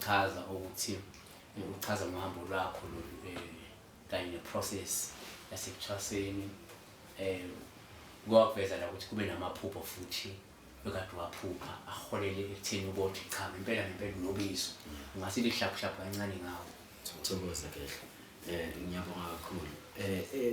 uchaza ukuthi uchaza ngohambo lwakho kanye neprocess yasekuthwaseni kwaveza la ukuthi kube namaphupho futhi bekade waphupha aholele ekutheni ukuthi cha impela unobizo ungasithi hlaphu kancane ngawo. Thokoza kahle. Ngiyabonga kakhulu.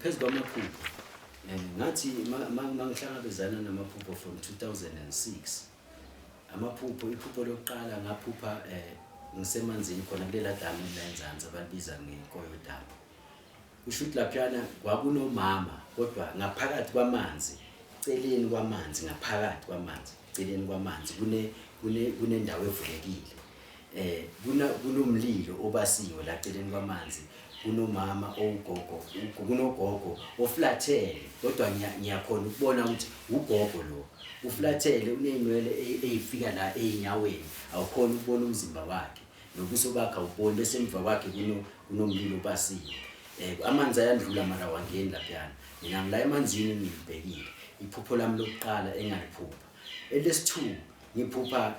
Phezu kwamaphupho ngathi mangihlangabezana namaphupho from 2006. Amaphupho iphupho lokuqala ngaphupha ngisemanzini khona kulela damu la eNzansi abalibiza ngeNkoyo Damu. Kusho ukuthi laphana kwakunomama kodwa ngaphakathi kwamanzi, celeni kwamanzi, ngaphakathi kwamanzi, celeni kwamanzi kunendawo evulekile. Kunomlilo obasiwe la celeni kwamanzi. Kunomama owugogo, kunogogo oflathele kodwa ngiyakhona ukubona ukuthi ugogo lo uflathele unenwele eyifika la einyaweni awukhona ukubona umzimba wakhe nobuso bakhe awuboni bese emva kwakhe kunomlilo obasiwe. Amanzi ayandlula mara wangeni laphana mina ngila emanzini ngibhekile iphupho lami lokuqala engaliphupha. Elesi2 ngiphupha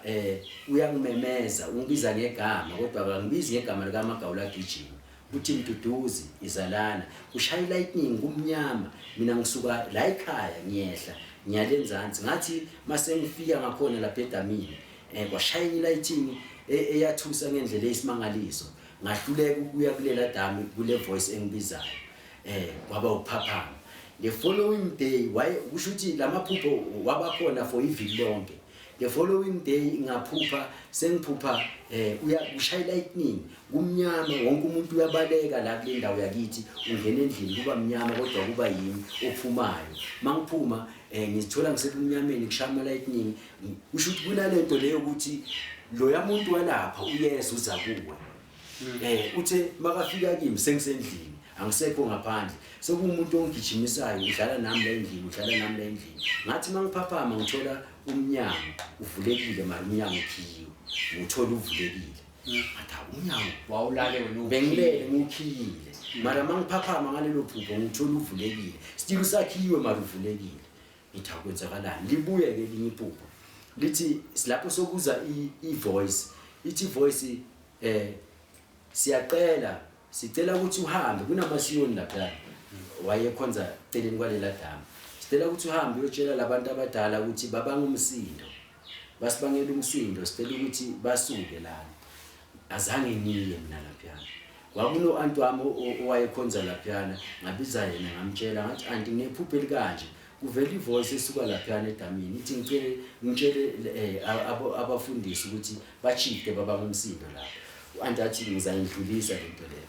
uyangimemeza ungibiza ngegama kodwa akangibizi ngegama lika Magawulegjima uthi Mduduzi izalana kushaya lightning kumnyama mina ngisuka la ekhaya ngiyehla ngiyale eNzansi ngathi mase ngifika ngakhona lapha edamini kwashaya lightning eyathusa ngendlela eyisimangaliso ngahluleka ukuya kulela damu kule voice engibizayo kwaba uphaphama. The following day kusho ukuthi lamaphupho wabakhona for iviki lonke. The following day ngaphupha sengiphupha ushaya lightning kumnyama wonke umuntu uyabaleka la kule ndawo yakithi ungena endlini kuba mnyama kodwa kuba yimi ophumayo mangiphuma ngizithola ngisekumnyameni kushaya lightning. Kusho ukuthi kunalento leyo ukuthi lo yamuntu walapha uyesu uza kuwe uthe makafika kimi sengisendlini angisekho ngaphandle sekumuntu ongijimisayo udlala nami la endlini ngathi mangiphaphama ngithola umnyango uvulekile mara umnyango ukhiyiwe ngithola uvulekile ngathi umnyango wawulale wena bengilele ngikhiyile mara mangiphaphama ngalelo phupho ngithola uvulekile still usakhiyiwe mara uvulekile ngithi akwenzakalani. Libuye ke linye iphupho lithi silapho sokuza ivoice ithi voice sicela ukuthi uhambe kunamasiyoni lapha wayekhonza celeni kwalela damu sicela ukuthi uhambe uyotshela labantu abadala ukuthi babanga umsindo basibangela umsindo sicela ukuthi basuke lana. Azange ngiye mina lapha kwakuno antu wami owayekhonza lapha ngabiza yena ngamtshela ngathi anti ngephupho elikanje kuvela ivoice esuka lapha edamini ithi ngitshele abafundisi ukuthi bachifte babanga umsindo lapha. Andathi ngizayindlulisa lento leyo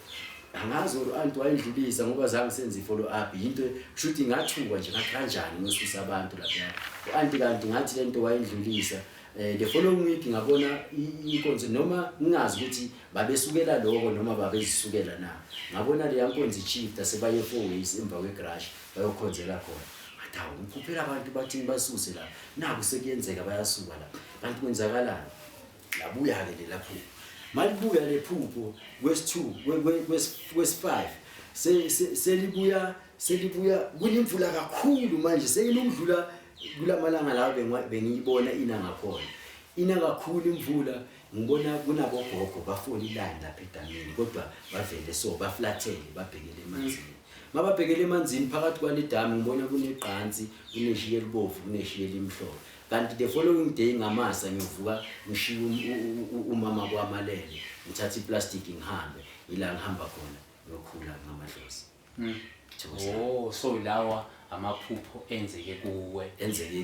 angazi antu wayindlulisa ngoba zange senze follow up into kushuthi ngathuka nje kanjani ngosusa abantu lapha anti kanti ngathi lento wayindlulisa. The following week ngabona inkonzo noma ngingazi ukuthi babesukela lokho noma babezisukela na ngabona le yankonzo ichifta sebaye 4 ways emva kwegrash bayokhonzela khona ngathi ngiphuphela abantu bathi basuse la naku sekuyenzeka bayasuka la kanti kwenzakalani labuya ke lapho malibuya lephupho kwesi5 selibuya kunemvula kakhulu manje seyinomdlula kulamalanga la bengiyibona ina kakhulu imvula ngibona kunabogogo bafona ilanda lapha edamini kodwa bavele so baflathele babhekele emanzini mababhekele emanzini phakathi kwale damu ngibona kuneqansi kuneshiye libovu kuneshiye limhlophe. Kanti the following day ngamasa ngivuka ngishiya umama kwamalele ngithatha iplastic ngihambe ila ngihamba khona yokhula ngamadlozi. So lawa amaphupho enzeke kuwe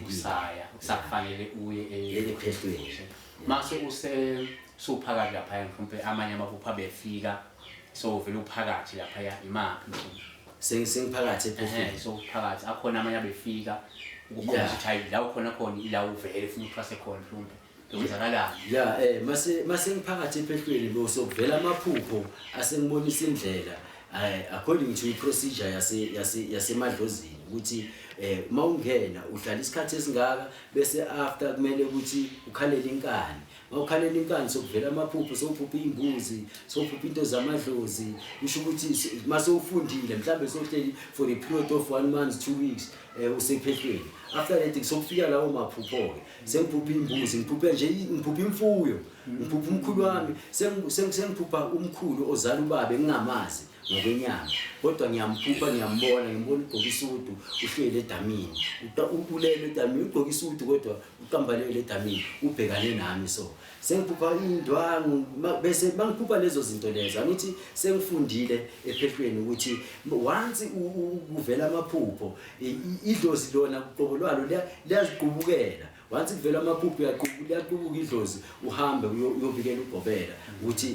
usaya kusafanele uye ephethweni mase usuphakathi lapha mhlawumbe amanye amaphupho abefika so vele uphakathi lapha imaphi sengiphakathi ephethweni so phakathi akhona amanye abefika ukukhona ukuthi la ukhona ila uvele ufuna uphase khona mhlawumbe lokwenzakalani mase ngiphakathi ephethweni lo sokuvela amaphupho asengibonisa indlela according to procedure yasemadlozini ukuthi mawungena uhlala isikhathi esingaka bese after kumele ukuthi ukhalele inkani mawukhalela inkani sokuvela amaphupho sophupha imbuzi sophupha into zamadlozi usho ukuthi mase ufundile mhlambe sohleli for a period of 1 month 2 weeks usephehlweni after that kusofika lawo maphupho ke sengiphupha imbuzi ngiphupha nje ngiphupha imfuyo ngiphupha umkhulu wami sengiphupha umkhulu ozala ubabe ngingamazi ngokwenyama kodwa ngiyamphupha ngiyambona ngimbona ugqoka isudu uhlele edamini ulele edamini ugqoka isudu kodwa uqambalele edamini ubhekane nami so sengiphupha indwangu bese bangiphupha lezo zinto lezo angithi sengifundile ephehlweni ukuthi once uvela amaphupho idlozi lona uqobo lwalo liyaziqubukela once kuvela amaphupho uyaqubuka idlozi uhambe uyobikela ugobela ukuthi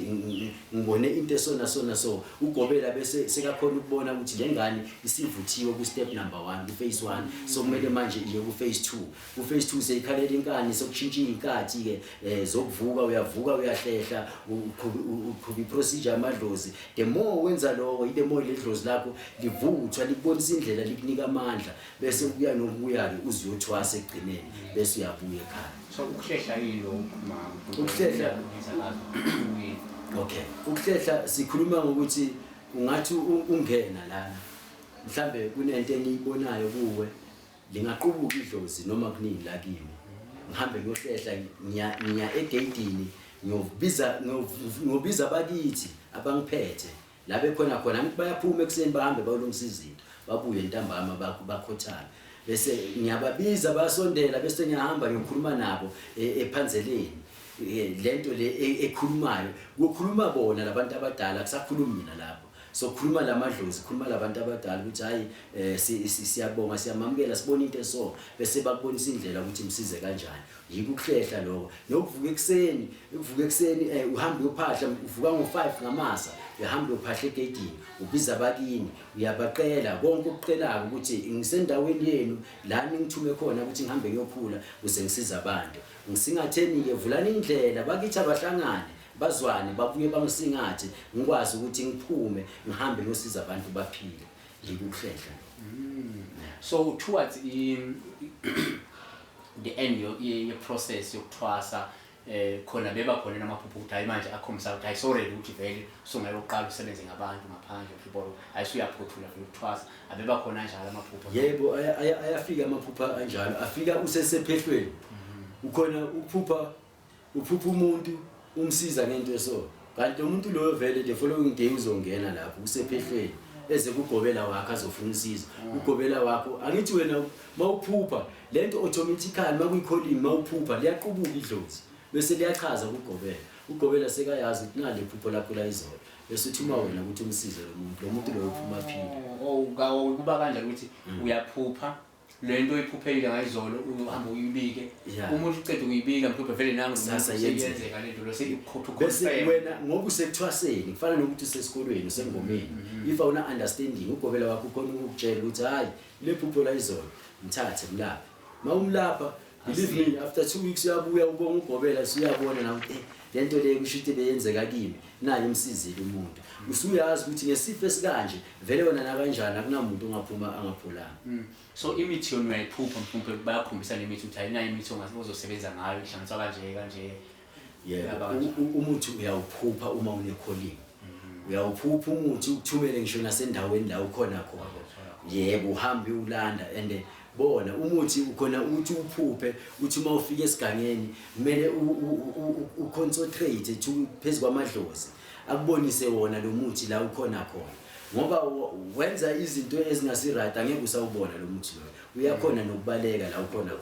ngibone into esona so ugobela bese sekakhona ukubona ukuthi lengane isivuthiwe ku step number 1 ku phase 1 so kumele manje iye ku phase 2 ku phase 2 seyikhalela inkani sokushintsha inkathi ke zokuvuka uyavuka uyahlehla uqhuba procedure amadlozi the more wenza lokho the more ledlozi lakho livuthwa likubonisa indlela likunika amandla bese kuya nokuya ke uziyothwasa egcineni bese uyabuya ekhaya so ukuhlehla yilo mama ukuhlehla okay ukuhlehla sikhuluma ngokuthi ungathi ungena lana mhlambe kunento eniyibonayo kuwe lingaqubuka idlozi noma kunini la kimi ngihambe ngiyohlehla ngiya egate ngobiza abakithi abangiphethe la bekhona ngithi bayaphuma ekseni bahambe bayolungisa izinto babuye ntambama bakhothana bese ngiyababiza basondela bese ngiyahamba ngiyokhuluma nabo ephanzeleni lento le ekhulumayo ukukhuluma bona labantu abadala kusakhuluma mina lapho so khuluma lamadlozi khuluma labantu abadala ukuthi hayi siyabonga siyamamukela sibona into eso bese bakubonisa indlela ukuthi msize kanjani yiko ukuhlehla lokho nokuvuka ekseni uhambe uyophahla uvuka ngo5 ngamasa uyahamba uyophahla egedini ubiza abakini uyabaqela konke ukuqelaka ukuthi ngisendaweni yenu la ningithume khona ukuthi ngihambe ngiyophula uze ngisiza abantu ngisingatheni ke vulani indlela bakithi abahlangane bazwane babuye bangisingathe ngikwazi ukuthi ngiphume ngihambe ngosiza abantu baphile yiko ukuhlehla so towards the end your process yokuthwasa khona beba khona namaphupho ukuthi hayi manje akhombisa ukuthi ayisoreli ukuthi vele songayoqala usebenze ngabantu ngaphandle people ayisuyaphothula ukuthwasa abeba khona njalo amaphupho yebo ayafika amaphupho anjalo afika usesephehlweni ukhona uphupha umuntu umsiza ngento eso kanti umuntu lo vele the following day uzongena lapho usephehlweni eze kugobela wakhe azofuna usizo ugobela wakho angithi wena mawuphupha lento automatically makuyicalling mawuphupha liyaqubuka idlozi bese liyachaza ugobela sekayazi ukuthi nale phupho lakho la izolo bese uthuma wena ukuthi umsize lo muntu lo uphuma phila kuba kanjalo ukuthi uyaphupha lento oyiphuphele ngayizolo uhamba uyibike umuntu ucede ukuyibika mhlawumbe vele nangu sasa yenzeka lento lo sekukhopha bese wena ngoba usekuthwaseni kufana nokuthi usesikolweni usengomeni if awuna understanding ugobela wakho ukhona ukutshela ukuthi hayi le phupho la izolo mthathe mlapha mawumlapha believe me after 2 weeks uyabuya ubonga ugobela siyabona na ukuthi lento le kushuthi beyenzeka kimi naye umsizile umuntu usuyazi ukuthi ngesifo esikanje vele wena na kanjani akunamuntu ongaphuma angaphulanga so imithi yona uyayiphupha mhlawumbe bayakhombisa nemithi ukuthi ayinayo imithi ongazosebenza ngayo ihlanganiswa kanje umuthi uyawuphupha uma une calling uyawuphupha umuthi ukuthumele ngisho nasendaweni la ukhona yebo uhambe ulanda and bona umuthi ukhona ukuthi uphuphe uthi uma ufika esigangeni kumele uconcentrate phezu kwamadlozi akubonise wona lo muthi la ukhona ngoba wenza izinto ezingasi-right angeke usawubona lo muthi lo uyakhona nokubaleka la ukhona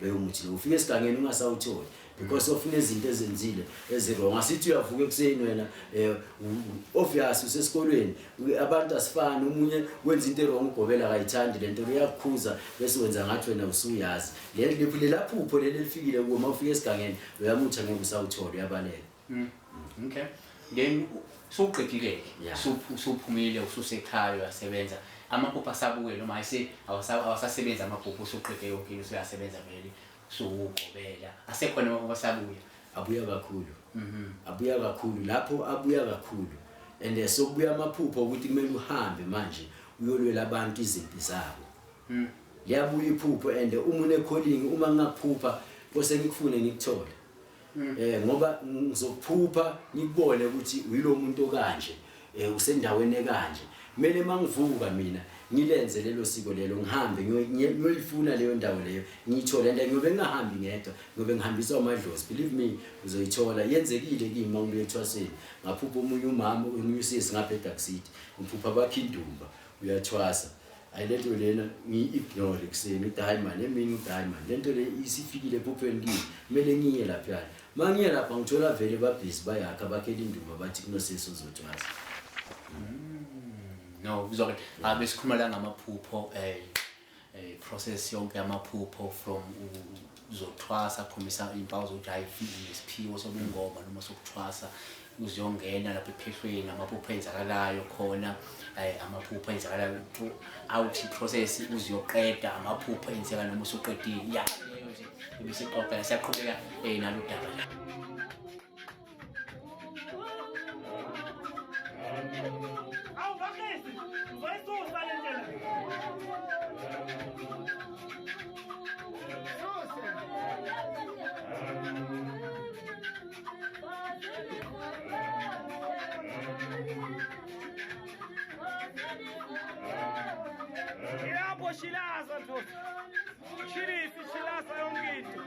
leyo muthi lo ufika esigangeni ungasawutholi because of izinto ezenzile ezirong asithi uyavuka ekseni wena obvious usesikolweni abantu asifani umunye wenza into erong ugobela akayithandi lento uyakukhuza bese wenza ngathi wena usuyazi le phupho leli lifikile uma ufika esigangeni uyamuthi angeke usawuthola uyabaleka okay then soqedile usuphumile ususekhaya uyasebenza amaphupho asabuke noma awasasebenza amaphupho usuqede yonke into uyasebenza vele sokugobela asekhona amaphupho asabuya abuya kakhulu abuya kakhulu lapho abuya kakhulu and sokubuya amaphupho ukuthi kumele uhambe manje uyolwela abantu izimpi zabo. Liyabuya iphupho and uma unecalling uma ngingakuphupha bose ngikufune ngikuthole. Ngoba ngizokuphupha ngikubone ukuthi uyilo muntu okanje usendaweni ekanje. Kumele mangivuka mina ngilenze lelo siko lelo ngihambe ngiyoyifuna leyo ndawo leyo ngiyithola and ngiyobe ngingahambi ngedwa ngobe ngihambisa amadlozi. Believe me uzoyithola yenzekile kimi mangibuye ethwaseni ngaphupha omunye umama unyusisi ngapha eDaxity ngiphupha bakhindumba uyathwasa ayilento lena ngi-ignore kuseni uthi hayi man emini uthi hayi man lento le isifikile ephupheni kimi kumele ngiye lapha mangiye lapha ngithola vele babhizi bayakha bakhela indumba bathi kunosisi uzothwasa. No uzoke abesikhuluma la ngamaphupho process yonke yamaphupho from uzothwasa khomisa impawu zokuthi ayifiki nesiphiwo sobungoma noma sokuthwasa uziyongena lapha ephehlweni amaphupho enzakalayo khona amaphupho enzakalayo out process uziyoqeda amaphupho enzeka noma usuqedile ya leyo nje ebisixoxa siyaqhubeka nalo daba. Shilaza, Chilisi, Chilasa, Yongito.